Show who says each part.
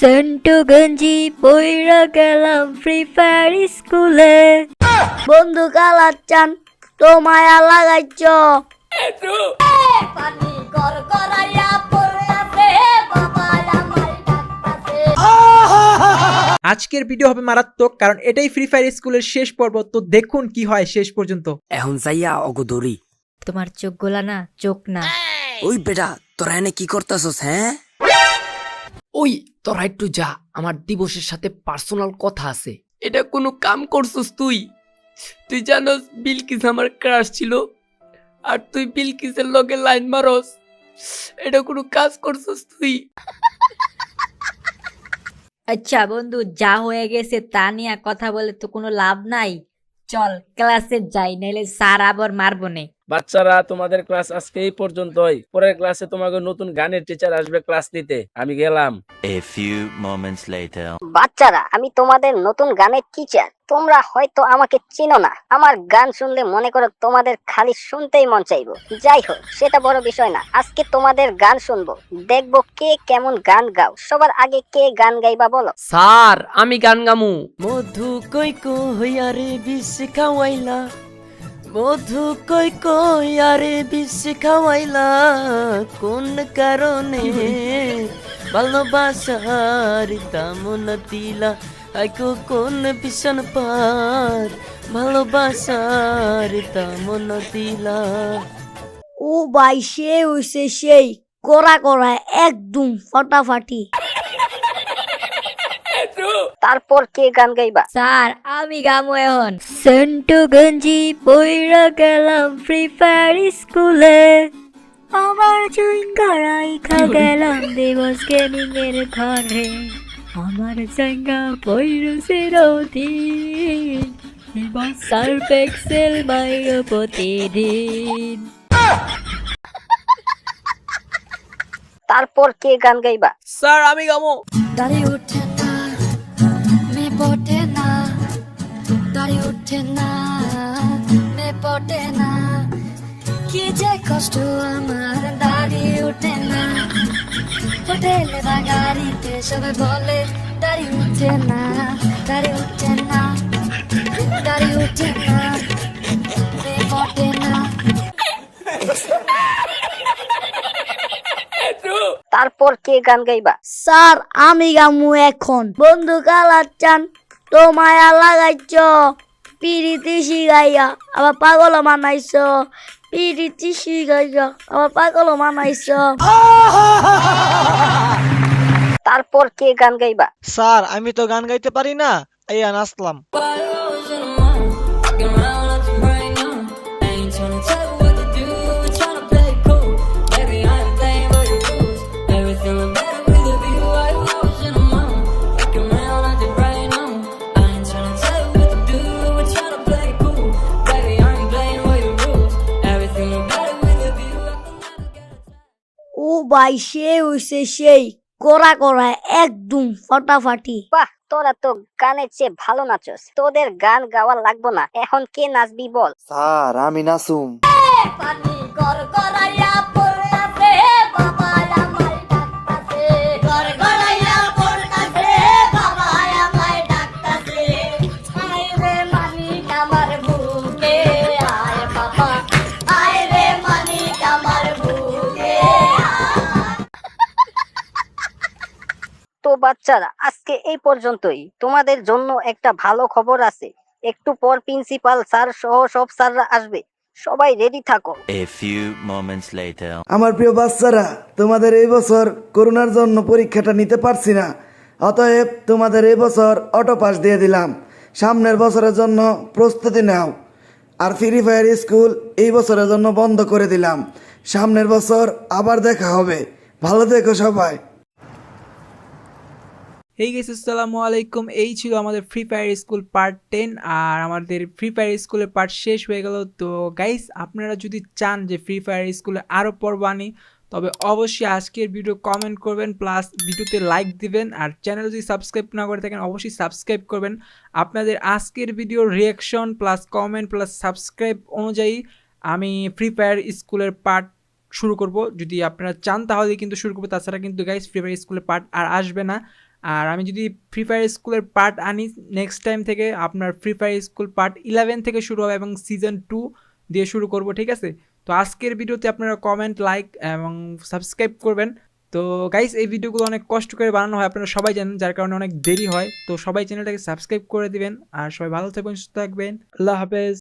Speaker 1: সেন্টু গঞ্জি পইরা গেলাম free fire স্কুলে।
Speaker 2: বন্ধু কালাচ্চান তো মায়া লাগাইছ পানি কর করাইয়া পড়ে আছে বাবা আমার ডাকতাছে।
Speaker 3: আজকের ভিডিও হবে মারাত্মক, কারণ এটাই ফ্রি ফায়ার স্কুলের শেষ পর্ব। তো দেখুন কি হয় শেষ পর্যন্ত।
Speaker 4: এখন যাইয়া অগদরি।
Speaker 1: তোমার চোখ গোলা না, চোখ না।
Speaker 4: ওই বেটা তোরা এনে কি করতেছস? হ্যাঁ
Speaker 5: ওই তোরা একটু যা, আমার দিবসের সাথে পার্সোনাল কথা আছে। এটা কোনো কাম করছস তুই? তুই জানোস বিলকিস আমার ক্রাশ ছিল, আর তুই বিলকিসের লগে লাইন মারস। এটা কোনো কাজ করছস তুই?
Speaker 1: আচ্ছা বন্ধু, যা হয়ে গেছে তা নিয়ে কথা বলে তো কোনো লাভ নাই। চল ক্লাসে যাই, নাইলে স্যার আবার মারবো নে।
Speaker 6: বাচ্চারা, তোমাদের ক্লাস আজকে এই পর্যন্তই। পরের ক্লাসে তোমাকে নতুন গানের টিচার আসবে ক্লাস নিতে। আমি গেলাম।
Speaker 7: A few moments later.
Speaker 2: বাচ্চারা, আমি তোমাদের নতুন গানের টিচার। তোমরা হয়তো আমাকে চিনো না। আমার গান শুনলে মনে করো তোমাদের খালি শুনতেই মন চাইবো। যাই হোক, সেটা বড় বিষয় না। আজকে তোমাদের গান শুনবো, দেখবো কে কেমন গান গাও। সবার আগে কে গান গাইবা বলো?
Speaker 5: স্যার, আমি গান গামু। মধু কই কই আরে বিষ খাওয়াইলা, মধু কই কই আরে বিষ খাওয়াইলা, কোন কারণে ভালোবাসার দাম না দিলা, আইকো কোন ভীষণ পার ভালোবাসার দাম না দিলা।
Speaker 2: ও ভাই, সে হইছে সেই করা করা একদম ফাটাফাটি। তারপর কে গান গাইবা?
Speaker 1: স্যার, আমি গামো এখন। সেন্টু গঞ্জি পইরা গেলাম ফ্রি ফায়ার স্কুলে, আমার জুইঙ্গা রাইখা গেলাম দিবস গেমিং এর ঘরে, আমার জায়গা পইরো চিরদিন, এবার সার্ফ এক্সেল মাইরো প্রতিদিন।
Speaker 2: তারপর কে গান গাইবা?
Speaker 5: স্যার, আমি গামো।
Speaker 8: দাড়ি ওঠে না, মে পটে না, দাড়ি ওঠে না, মে পটে না, কি যে কষ্ট আমার দাড়ি ওঠে না। হোটেলে বা গাড়িতে সবাই বলে দাড়ি ওঠে না, দাড়ি ওঠে না, দাড়ি ওঠে না, মে পটে না।
Speaker 2: তারপর কে গান গাইবা? স্যার, আমি গামু এখন। বন্ধু কালাচ্চান তো মায়া লাগাইছ, পিরিতি শিখাইয়া আবার পাগল মানাইছ, পিরিতি শিখাইয়া আবার পাগল মানাইছ। তারপর কে গান গাইবা?
Speaker 9: স্যার, আমি তো গান গাইতে পারি না, এই নাচলাম।
Speaker 2: ও ভাই, সে হইছে সেই করা করা একদম ফাটাফাটি। বাহ, তোরা তো গানের চেয়ে ভালো নাচস। তোদের গান গাওয়া লাগবো না, এখন কে নাচবি বল?
Speaker 9: স্যার, আমি নাচুম।
Speaker 2: পানি কর করাইয়া পড়ে আছে বাবা আমার ডাকতাছে, কর করাইয়া পড়তাছে বাবা আমার ডাকতাছে, আয় রে মানিক আমার বুকে আয় বাবা, আয় রে মানিক আমার বুকে আয়। তো বাচ্চারা, আজকে এই পর্যন্তই। তোমাদের জন্য একটা ভালো খবর আছে। একটু পর প্রিন্সিপাল স্যার সহ সব স্যাররা আসবে। সবাই রেডি থাকো।
Speaker 7: A few moments later.
Speaker 10: আমার প্রিয় বাচ্চারা, তোমাদের এই বছর করোনার জন্য পরীক্ষাটা নিতে পারছি না, অতএব তোমাদের এই বছর অটো পাস দিয়ে দিলাম। সামনের বছরের জন্য প্রস্তুতি নাও। আর ফ্রি ফায়ার স্কুল এই বছরের জন্য বন্ধ করে দিলাম। সামনের বছর আবার দেখা হবে। ভালো থেকো সবাই।
Speaker 3: হেই গাইস, আসসালামু আলাইকুম। এই ছিল আমাদের ফ্রি ফায়ার স্কুল পার্ট 10, আর আমাদের ফ্রি ফায়ার স্কুলের পার্ট শেষ হয়ে গেল। তো গাইস, আপনারা যদি চান যে ফ্রি ফায়ার স্কুলে আরও পর্ব আনি, তবে অবশ্যই আজকের ভিডিও কমেন্ট করবেন, প্লাস ভিডিওতে লাইক দিবেন। আর চ্যানেল যদি সাবস্ক্রাইব না করে থাকেন, অবশ্যই সাবস্ক্রাইব করবেন। আপনাদের আজকের ভিডিওর reaction plus comment plus subscribe অনুযায়ী আমি ফ্রি ফায়ার স্কুলের পার্ট শুরু করব। যদি আপনারা চান তাহলে কিন্তু শুরু করবো, তাছাড়া কিন্তু গাইস ফ্রি ফায়ার স্কুলের পার্ট আর আসবে না। আর আমি যদি ফ্রি ফায়ার স্কুলের পার্ট আনি নেক্সট টাইম থেকে আপনার ফ্রি ফায়ার স্কুল পার্ট 11 থেকে শুরু হবে এবং সিজন 2 দিয়ে শুরু করব, ঠিক আছে? তো আজকের ভিডিওতে আপনারা কমেন্ট, লাইক এবং সাবস্ক্রাইব করবেন। তো গাইস, এই ভিডিওগুলো অনেক কষ্ট করে বানানো হয়, আপনারা সবাই জানেন, যার কারণে অনেক দেরি হয়। তো সবাই চ্যানেলটাকে সাবস্ক্রাইব করে দিবেন আর সবাই ভালো থাকবেন, সুস্থ থাকবেন। আল্লাহ হাফেজ।